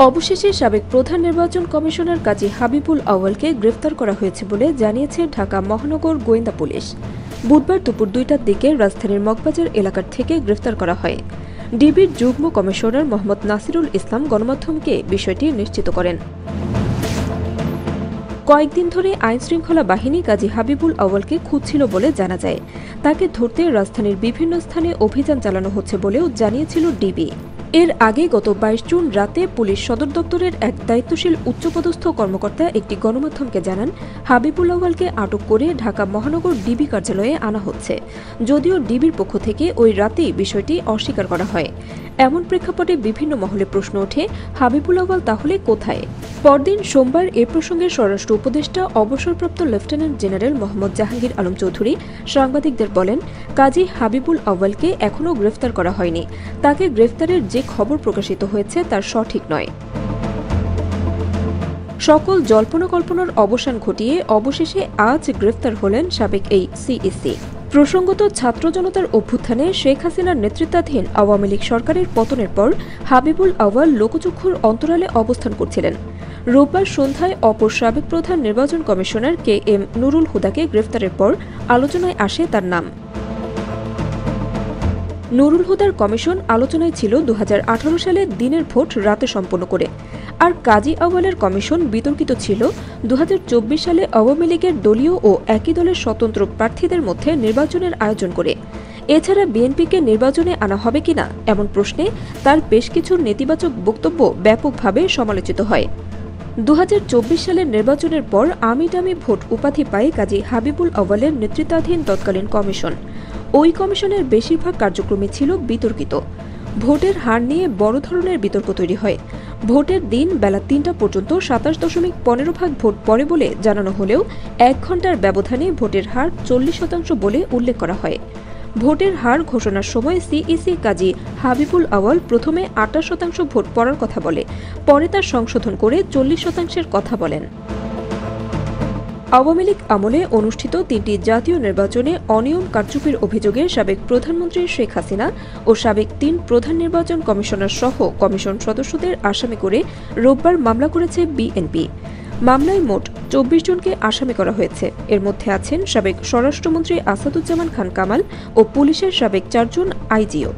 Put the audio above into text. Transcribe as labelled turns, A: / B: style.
A: অবশেষে সাবেক প্রধান নির্বাচন কমিশনার কাজী হাবিবুল আউয়ালকে গ্রেফতার করা হয়েছে বলে জানিয়েছে ঢাকা মহানগর গোয়েন্দা পুলিশ। বুধবার দুপুর ২টার দিকে রাজধানীর মগবাজার এলাকার থেকে গ্রেফতার করা হয়। ডিবির যুগ্ম কমিশনার মোহাম্মদ নাসিরুল ইসলাম গণমাধ্যমকে বিষয়টি নিশ্চিত করেন। কয়েকদিন ধরে আইনশৃঙ্খলা বাহিনী কাজী হাবিবুল আউয়ালকে খুঁজছিল বলে জানা যায়। তাকে ধরতে রাজধানীর বিভিন্ন স্থানে অভিযান চালানো হচ্ছে বলেও জানিয়েছিল ডিবি। এর আগে গত ২২ জুন রাতে পুলিশ সদর দপ্তরের এক দায়িত্বশীল উচ্চপদস্থ কর্মকর্তা একটি গণমাধ্যমকে জানান, হাবিবুল আউয়ালকে আটক করে ঢাকা মহানগর ডিবি কার্যালয়ে আনা হচ্ছে। যদিও ডিবির পক্ষ থেকে ওই রাতেই বিষয়টি অস্বীকার করা হয়। এমন প্রেক্ষাপটে বিভিন্ন মহলে প্রশ্ন ওঠে, হাবিবুল আউয়াল তাহলে কোথায়? পরদিন সোমবার এ প্রসঙ্গে স্বরাষ্ট্র উপদেষ্টা অবসরপ্রাপ্ত লেফটেন্যান্ট জেনারেল মোহাম্মদ জাহাঙ্গীর আলম চৌধুরী সাংবাদিকদের বলেন, কাজী হাবিবুল আউয়ালকে এখনও গ্রেফতার করা হয়নি। তাকে গ্রেফতারের যে খবর প্রকাশিত হয়েছে তার সঠিক নয়। সকল জল্পনা কল্পনার অবসান ঘটিয়ে অবশেষে আজ গ্রেফতার হলেন সাবেক এই সিইসি। প্রসঙ্গত, ছাত্র জনতার অভ্যুত্থানে শেখ হাসিনার নেতৃত্বাধীন আওয়ামী লীগ সরকারের পতনের পর হাবিবুল আউয়াল লোকচক্ষুর অন্তরালে অবস্থান করছিলেন। রোববার সন্ধ্যায় অপর সাবেক প্রধান নির্বাচন কমিশনার KM নুরুল হুদাকে গ্রেফতারের পর আলোচনায় আসে তার নাম। নুরুল হুদার কমিশন আলোচনায় ছিল ২০১৮ সালে দিনের ভোট রাতে সম্পন্ন করে, আর কাজী আউয়ালের কমিশন বিতর্কিত ছিল ২০২৪ সালে আওয়ামী লীগের দলীয় ও একই দলের স্বতন্ত্র প্রার্থীদের মধ্যে নির্বাচনের আয়োজন করে। এছাড়া বিএনপিকে নির্বাচনে আনা হবে কিনা এমন প্রশ্নে তার বেশ কিছু নেতিবাচক বক্তব্য ব্যাপকভাবে সমালোচিত হয়। ২০২৪ সালের নির্বাচনের পর আমিডামি ভোট উপাধি পায় কাজী হাবিবুল আউয়ালের নেতৃত্বাধীন তৎকালীন কমিশন। ওই কমিশনের বেশিরভাগ কার্যক্রমই ছিল বিতর্কিত। ভোটের হার নিয়ে বড় ধরনের বিতর্ক তৈরি হয়। ভোটের দিন বেলা ৩টা পর্যন্ত ২৭.১৫% ভোট পড়ে বলে জানানো হলেও ১ ঘণ্টার ব্যবধানে ভোটের হার ৪০% বলে উল্লেখ করা হয়। ভোটের হার ঘোষণার সময় সিইসি কাজী হাবিবুল আউয়াল প্রথমে ২৮% ভোট পড়ার কথা বলে, পরে তার সংশোধন করে ৪০%-এর কথা বলেন। আওয়ামী লীগ আমলে অনুষ্ঠিত ৩টি জাতীয় নির্বাচনে অনিয়ম কারচুপির অভিযোগে সাবেক প্রধানমন্ত্রী শেখ হাসিনা ও সাবেক ৩ প্রধান নির্বাচন কমিশনার সহ কমিশন সদস্যদের আসামি করে রোববার মামলা করেছে বিএনপি। মামলায় মোট ২৪ জনকে আসামি করা হয়েছে। এর মধ্যে আছেন সাবেক স্বরাষ্ট্রমন্ত্রী আসাদুজ্জামান খান কামাল ও পুলিশের সাবেক ৪ জন আইজিও।